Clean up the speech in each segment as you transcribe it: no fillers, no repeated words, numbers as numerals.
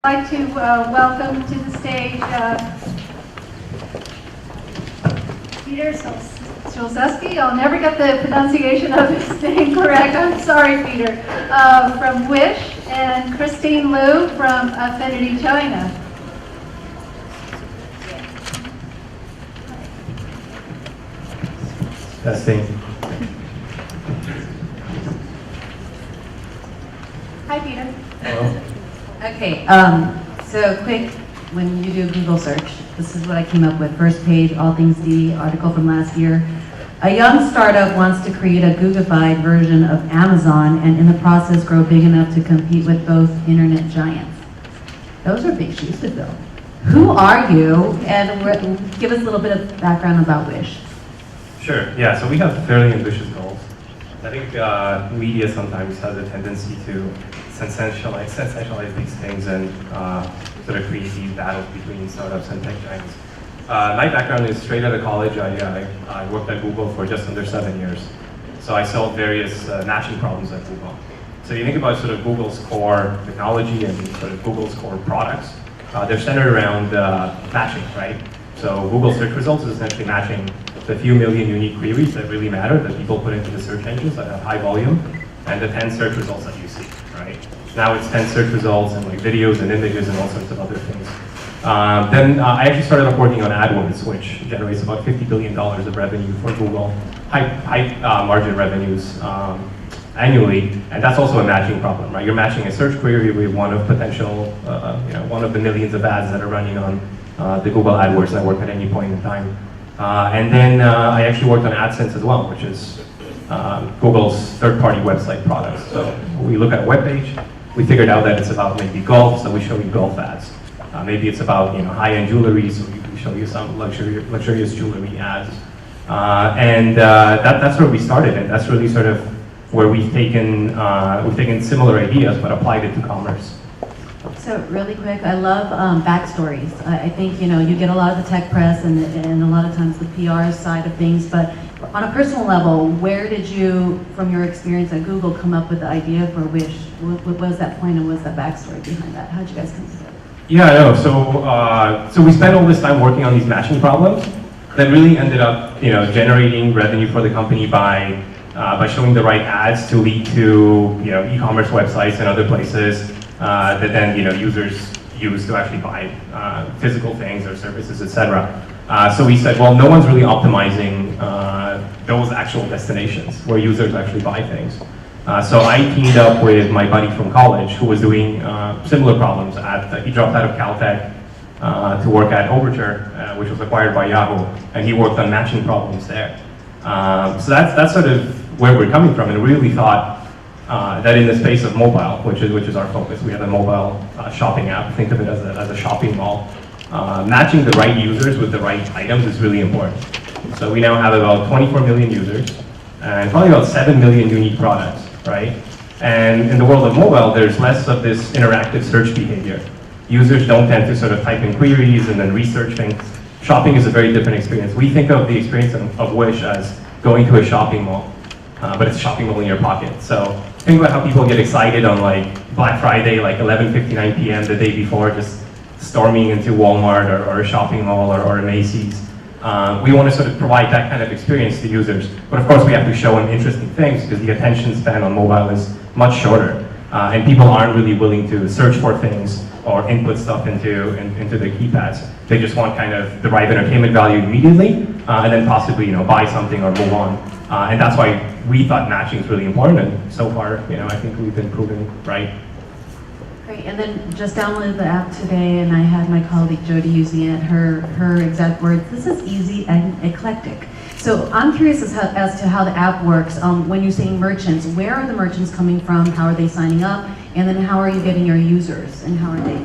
I'd like to welcome to the stage Peter Szulczewski. I'll never get the pronunciation of his name correct. I'm sorry, Peter. From Wish, and Christine Liu from Affinity China. Testing. Hi, Peter. Hello. Okay, so quick, when you do Google search, this is what I came up with. First page, all things D, article from last year. A young startup wants to create a Googified version of Amazon and in the process grow big enough to compete with both internet giants. Those are big shoes to fill. Who are you? And give us a little bit of background about Wish. Sure, yeah, so we have fairly ambitious goals. I think media sometimes has a tendency to sensationalize these things and sort of create these battles between startups and tech giants. My background is straight out of college. I worked at Google for just under 7 years. So I solved various matching problems at Google. So you think about sort of Google's core technology and sort of Google's core products. They're centered around matching, right? So Google search results is essentially matching the few million unique queries that really matter that people put into the search engines that have high volume and the 10 search results that you see, right? Now it's 10 search results and like videos and images and all sorts of other things. Then I actually started off working on AdWords, which generates about $50 billion of revenue for Google, high margin revenues annually, and that's also a matching problem, right? You're matching a search query with one of potential, one of the millions of ads that are running on the Google AdWords network at any point in time. And then I actually worked on AdSense as well, which is Google's third-party website products. So we look at a web page, we figured out that it's about maybe golf, so we show you golf ads. Maybe it's about high-end jewelry, so we show you some luxurious jewelry ads. That's where we started, and that's really sort of where we've taken similar ideas but applied it to commerce. So really quick, I love backstories. I think you get a lot of the tech press and a lot of times the PR side of things, but on a personal level, where did you, from your experience at Google, come up with the idea for Wish? What was that point and what was that backstory behind that? How did you guys come together? Yeah, I know. So we spent all this time working on these matching problems that really ended up generating revenue for the company by showing the right ads to lead to e-commerce websites and other places that then users use to actually buy physical things or services, etc. So we said, well, no one's really optimizing those actual destinations where users actually buy things. So I teamed up with my buddy from college who was doing similar problems. He dropped out of Caltech to work at Overture, which was acquired by Yahoo, and he worked on matching problems there. So that's sort of where we're coming from, and we really thought that in the space of mobile, which is our focus, we have a mobile shopping app. Think of it as a shopping mall. Matching the right users with the right items is really important. So we now have about 24 million users and probably about 7 million unique products, right? And in the world of mobile, there's less of this interactive search behavior. Users don't tend to sort of type in queries and then research things. Shopping is a very different experience. We think of the experience of Wish as going to a shopping mall, but it's a shopping mall in your pocket. So think about how people get excited on like Black Friday, like 11:59 p.m. the day before, just storming into Walmart or a shopping mall or a Macy's. We want to sort of provide that kind of experience to users, but of course we have to show them interesting things because the attention span on mobile is much shorter, and people aren't really willing to search for things or input stuff into their keypads. They just want kind of the right entertainment value immediately, and then possibly buy something or move on. And that's why we thought matching is really important, and so far I think we've been proven right. Great, and then just downloaded the app today, and I had my colleague Jody using it. Her exact words: "This is easy and eclectic." So I'm curious as to how the app works. When you're saying merchants, where are the merchants coming from? How are they signing up? And then how are you getting your users? And how are they?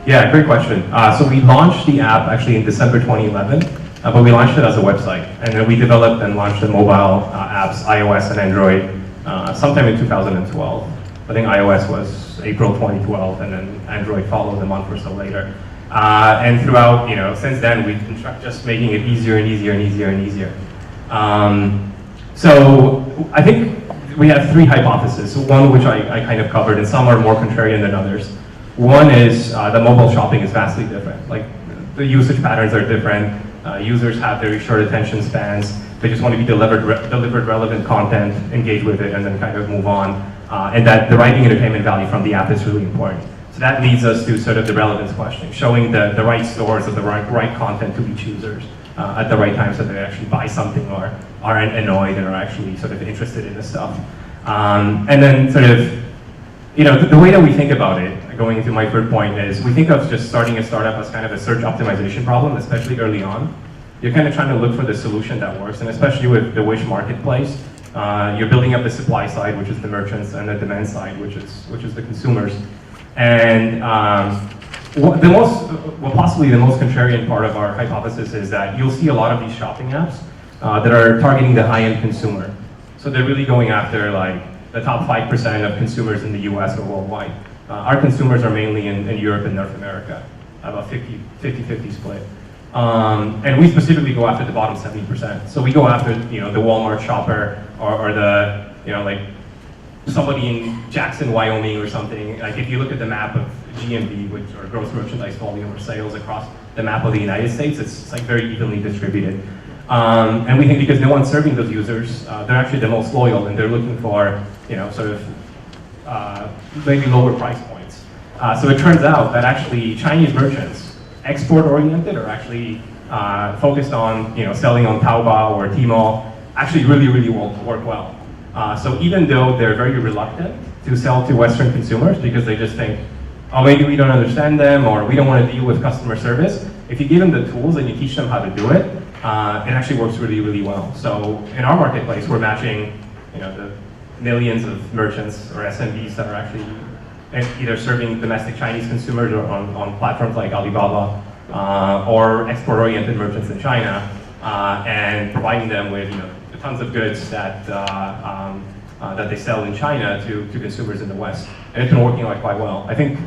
Yeah, great question. So we launched the app actually in December 2011, but we launched it as a website, and then we developed and launched the mobile apps, iOS and Android, sometime in 2012. I think iOS was April 2012, and then Android followed a month or so later. And throughout, since then, we've been just making it easier and easier and easier and easier. So I think we have three hypotheses. One which I kind of covered, and some are more contrarian than others. One is the mobile shopping is vastly different. Like the usage patterns are different. Users have very short attention spans. They just want to be delivered relevant content, engage with it, and then kind of move on. And that deriving entertainment value from the app is really important. So that leads us to sort of the relevance question, showing the right stores of the right content to each users at the right time so they actually buy something or aren't annoyed and are actually sort of interested in this stuff. And then sort of, the way that we think about it, going into my third point, is we think of just starting a startup as kind of a search optimization problem, especially early on. You're kind of trying to look for the solution that works, and especially with the Wish marketplace, you're building up the supply side, which is the merchants, and the demand side, which is the consumers. And possibly the most contrarian part of our hypothesis is that you'll see a lot of these shopping apps that are targeting the high-end consumer. So they're really going after like the top 5% of consumers in the US or worldwide. Our consumers are mainly in Europe and North America, about 50-50 split. And we specifically go after the bottom 70%. So we go after the Walmart shopper or the like somebody in Jackson, Wyoming or something. Like if you look at the map of GMV, or gross merchandise volume or sales across the map of the United States, it's like very evenly distributed. And we think because no one's serving those users, they're actually the most loyal, and they're looking for sort of maybe lower price points. So it turns out that actually Chinese merchants, export-oriented, or actually focused on selling on Taobao or Tmall, actually really work well. So even though they're very reluctant to sell to Western consumers because they just think, oh, maybe we don't understand them, or we don't want to deal with customer service, if you give them the tools and you teach them how to do it, it actually works really well. So in our marketplace, we're matching the millions of merchants or SMBs that are actually either serving domestic Chinese consumers or on platforms like Alibaba or export-oriented merchants in China, and providing them with tons of goods that that they sell in China to consumers in the West, and it's been working quite well. I think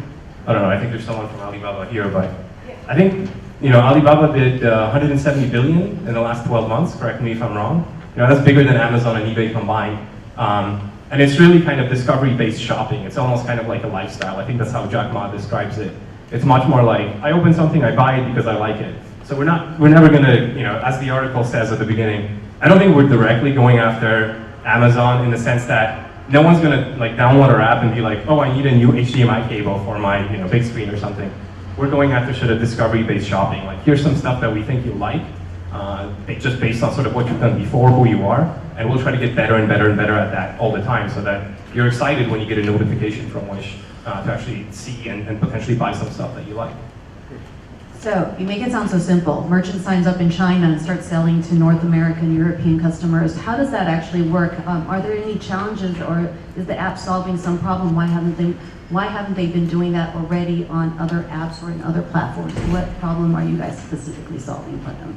there's someone from Alibaba here, but I think Alibaba did 170 billion in the last 12 months. Correct me if I'm wrong. That's bigger than Amazon and eBay combined. And it's really kind of discovery-based shopping. It's almost kind of like a lifestyle. I think that's how Jack Ma describes it. It's much more like, I open something, I buy it because I like it. So we're never gonna, as the article says at the beginning, I don't think we're directly going after Amazon in the sense that no one's gonna download our app and be like, oh, I need a new HDMI cable for my big screen or something. We're going after sort of discovery-based shopping. Like, here's some stuff that we think you like, just based on sort of what you've done before, who you are, and we'll try to get better and better at that all the time, so that you're excited when you get a notification from Wish to actually see and potentially buy some stuff that you like. So you make it sound so simple. Merchant signs up in China and starts selling to North American, European customers. How does that actually work? Are there any challenges, or is the app solving some problem? Why haven't they been doing that already on other apps or in other platforms? What problem are you guys specifically solving for them?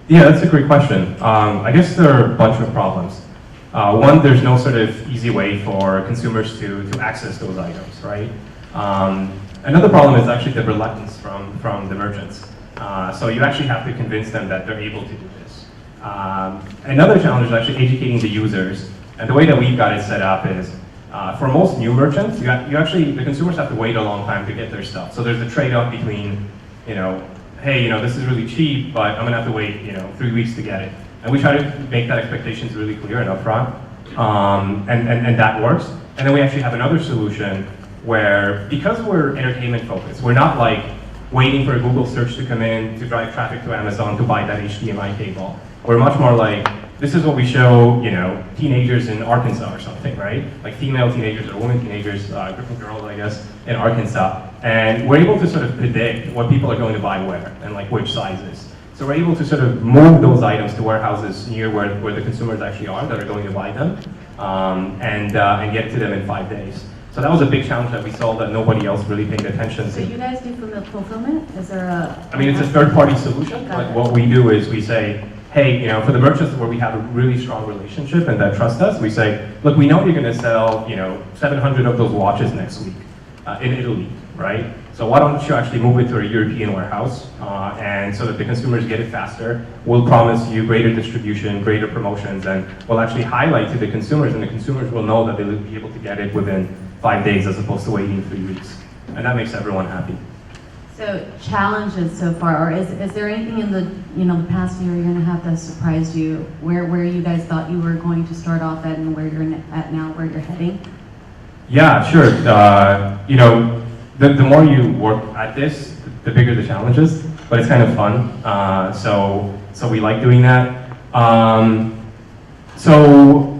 Yeah, that's a great question. I guess there are a bunch of problems. One, there's no sort of easy way for consumers to access those items, right? Another problem is actually the reluctance from the merchants. So you actually have to convince them that they're able to do this. Another challenge is actually educating the users. And the way that we've got it set up is, for most new merchants, the consumers have to wait a long time to get their stuff. So there's a trade-off between, hey, this is really cheap, but I'm gonna have to wait, 3 weeks to get it. And we try to make that expectations really clear and upfront, and that works. And then we actually have another solution where, because we're entertainment focused, we're not like waiting for a Google search to come in to drive traffic to Amazon to buy that HDMI cable. We're much more like, this is what we show, teenagers in Arkansas or something, right? Like female teenagers or women teenagers, girls, I guess, in Arkansas. And we're able to sort of predict what people are going to buy where and like which sizes. So we're able to sort of move those items to warehouses near where the consumers actually are that are going to buy them, and get to them in 5 days. So that was a big challenge that we solved that nobody else really paid attention to. So you guys do fulfillment? Is there a... I mean, it's a third-party solution. Like, what we do is we say, hey, for the merchants where we have a really strong relationship and that trust us, we say, look, we know you're going to sell, 700 of those watches next week in Italy, right? So why don't you actually move it to a European warehouse, and so that the consumers get it faster. We'll promise you greater distribution, greater promotions, and we'll actually highlight to the consumers, and the consumers will know that they'll be able to get it within 5 days as opposed to waiting 3 weeks. and that makes everyone happy. So challenges so far, or is there anything in the the past year and a half that surprised you, where you guys thought you were going to start off at and where you're at now, where you're heading? Yeah, sure. The more you work at this, the bigger the challenges, but it's kind of fun. So we like doing that. So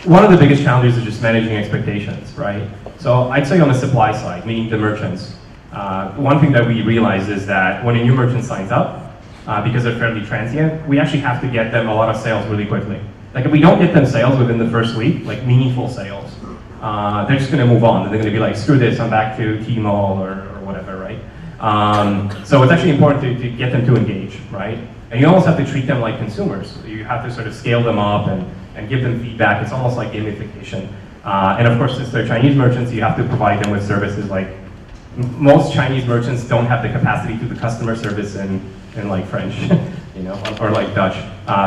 one of the biggest challenges is just managing expectations, right? So I'd say on the supply side, meaning the merchants, one thing that we realize is that when a new merchant signs up, because they're fairly transient, we actually have to get them a lot of sales really quickly. Like if we don't get them sales within the first week, like meaningful sales, they're just going to move on. And they're going to be like, screw this, I'm back to Tmall or whatever, right? So it's actually important to get them to engage, right? And you almost have to treat them like consumers. You have to sort of scale them up and give them feedback. It's almost like gamification. And of course, since they're Chinese merchants, you have to provide them with services like, most Chinese merchants don't have the capacity to do the customer service in like French, or like Dutch.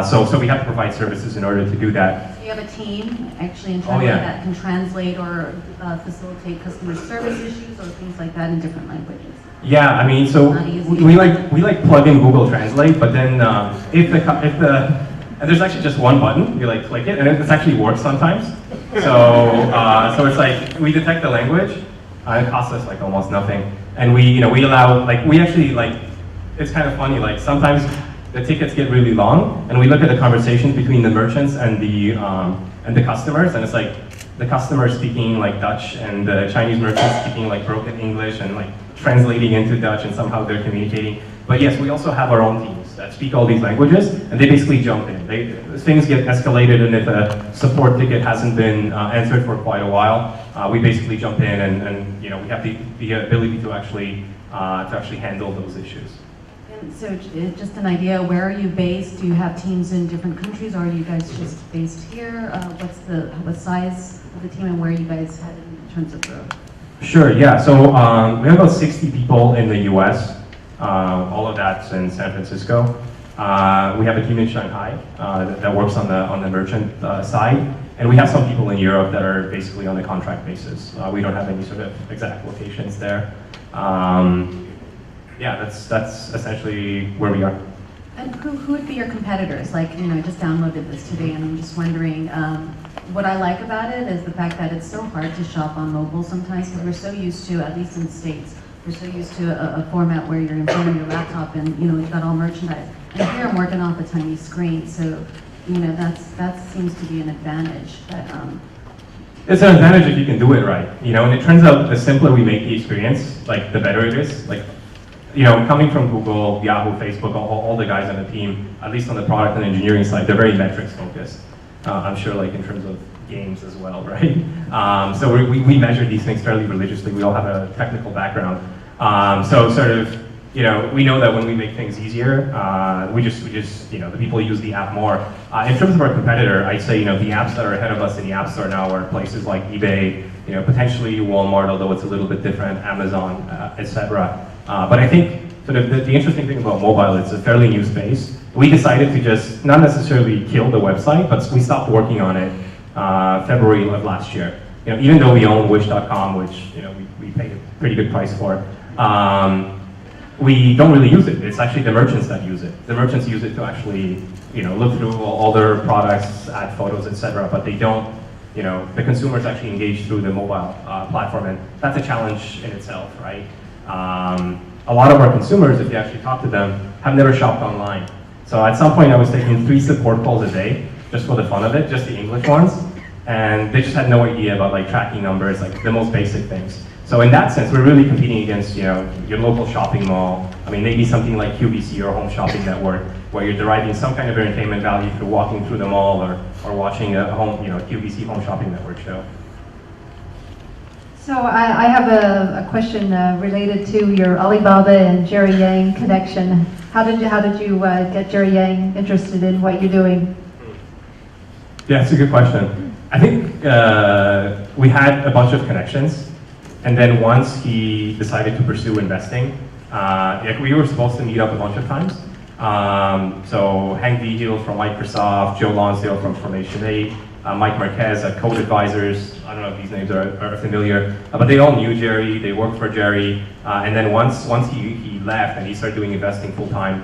So we have to provide services in order to do that. So you have a team actually internally that can translate or facilitate customer service issues or things like that in different languages. Yeah, I mean, so we like plug in Google Translate, but then and there's actually just one button, you like click it, and it actually works sometimes. So it's like we detect the language, it costs us like almost nothing, and we allow it's kind of funny, like sometimes the tickets get really long, and we look at the conversations between the merchants and the customers, and it's like the customers speaking like Dutch and the Chinese merchants speaking like broken English and like translating into Dutch, and somehow they're communicating. But yes, we also have our own teams that speak all these languages, and they basically jump in. Things get escalated, and if a support ticket hasn't been answered for quite a while, we basically jump in, and we have the ability to actually handle those issues. And so just an idea, where are you based? Do you have teams in different countries, or are you guys just based here? What size of the team, and where are you guys headed in terms of growth? Sure, yeah. So we have about 60 people in the US. All of that's in San Francisco. We have a team in Shanghai that works on the merchant side, and we have some people in Europe that are basically on a contract basis. We don't have any sort of exact locations there. Yeah, that's essentially where we are. And who would be your competitors? Like, I just downloaded this today, and I'm just wondering, what I like about it is the fact that it's so hard to shop on mobile sometimes, because we're so used to, at least in the States, we're so used to a format where you're in front of your laptop and, you've got all merchandise. And here I'm working off a tiny screen, so, that seems to be an advantage. But, it's an advantage if you can do it right, and it turns out the simpler we make the experience, like the better it is. Like, coming from Google, Yahoo, Facebook, all the guys on the team, at least on the product and engineering side, they're very metrics focused. I'm sure like in terms of games as well, right? So we measure these things fairly religiously. We all have a technical background. So sort of, we know that when we make things easier, we just the people use the app more. In terms of our competitor, I'd say, the apps that are ahead of us in the App Store now are places like eBay, potentially Walmart, although it's a little bit different, Amazon, etc. But I think sort of the interesting thing about mobile, it's a fairly new space. We decided to just not necessarily kill the website, but we stopped working on it February of last year. Even though we own Wish.com, which we paid a pretty good price for, we don't really use it. It's actually the merchants that use it. The merchants use it to actually look through all their products, add photos, etc. But they don't. The consumers actually engage through the mobile platform, and that's a challenge in itself, right? A lot of our consumers, if you actually talk to them, have never shopped online. So at some point I was taking 3 support calls a day, just for the fun of it, just the English ones, and they just had no idea about like tracking numbers, like the most basic things. So in that sense, we're really competing against your local shopping mall. I mean, maybe something like QVC or Home Shopping Network, where you're deriving some kind of entertainment value through walking through the mall or watching a QVC Home Shopping Network show. So I have a question related to your Alibaba and Jerry Yang connection. How did you get Jerry Yang interested in what you're doing? Yeah, it's a good question. I think we had a bunch of connections, and then once he decided to pursue investing, we were supposed to meet up a bunch of times. So Hank Vigil from Microsoft, Joe Lonsdale from Formation 8, Mike Marquez at Code Advisors. I don't know if these names are familiar, but they all knew Jerry. They worked for Jerry, and then once he left and he started doing investing full time,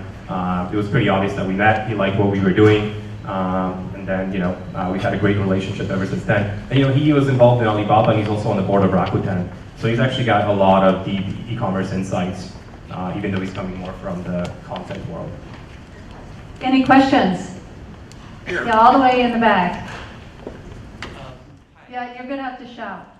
it was pretty obvious that we met. He liked what we were doing, and then we've had a great relationship ever since then. And he was involved in Alibaba, and he's also on the board of Rakuten. So he's actually got a lot of deep e-commerce insights, even though he's coming more from the content world. Any questions? Yeah, all the way in the back. Yeah, you're gonna have to shout.